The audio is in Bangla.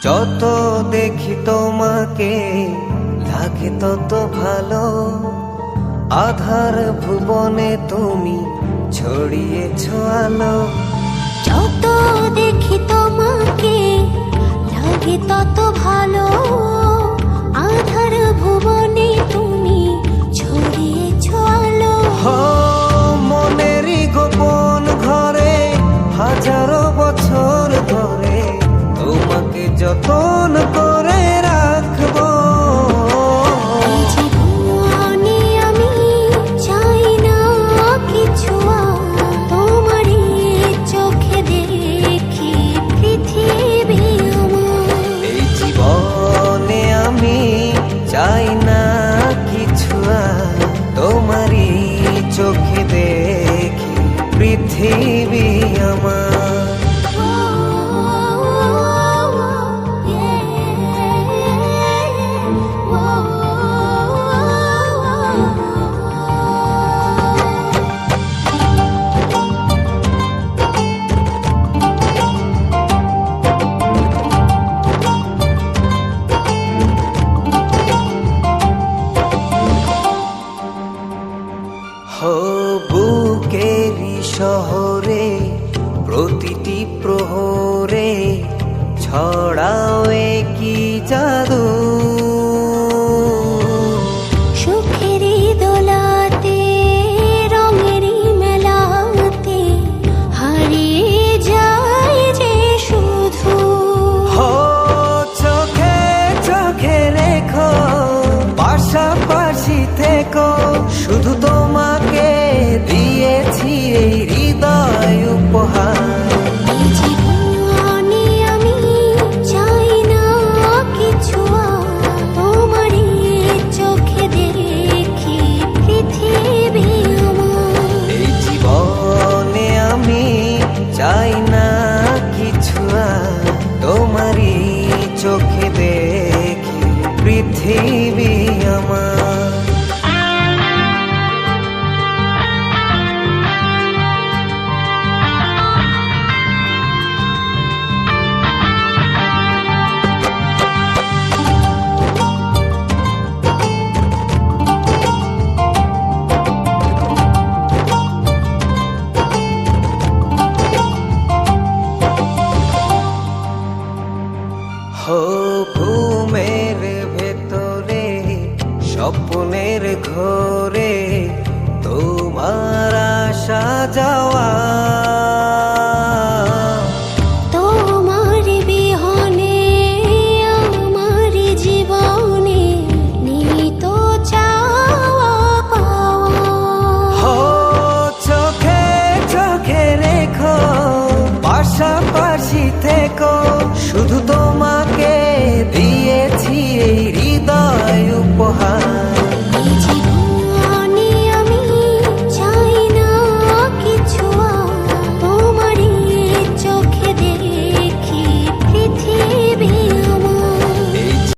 যত দেখি তোমাকে লাগে তত ভালো, আধার ভুবনে তুমি ছড়িয়েছ আলো। যত দেখি তোমাকে লাগে তত ভালো, আধার ভুবনে তুমি ছড়িয়েছ আলো। মনেরই গোপন ঘরে হাজারো বছর ধরে তোমাকে যতন করে রাখবো। এই জীবনে আমি চাই না কিছু, তোমারই চোখে দেখি পৃথিবী আমার। এই জীবনে আমি চাই না কিছু, তোমারই চোখে দেখি পৃথিবী আমার। বুকেরই শহরে প্রতিটি প্রহরে ছড়াও কি জাদু। সুখেরই দোলাতে রঙেরই মেলাতে হারিয়ে যায় যে শুধু। চোখে চোখে রেখো, পাশাপাশি থেকো, শুধু তোমাকে দিয়েছি এই হৃদয় উপহার। এই জীবনে আমি চাই না কিছু, তোমারই চোখে দেখি পৃথিবী আমার। এই জীবনে আমি চাই না কিছু, তোমারই চোখে দেখি পৃথিবী আমার। ঘুমের ভেতরে স্বপ্নের ঘরে তোমার আসা যাওয়া। তোমার বিহনে আমার জীবনে নেই তো চাওয়া পাওয়া। চোখে চোখে রেখো, পাশাপাশি থেকো, শুধু তোমাকে দিয়েছি এই হৃদয় উপহার।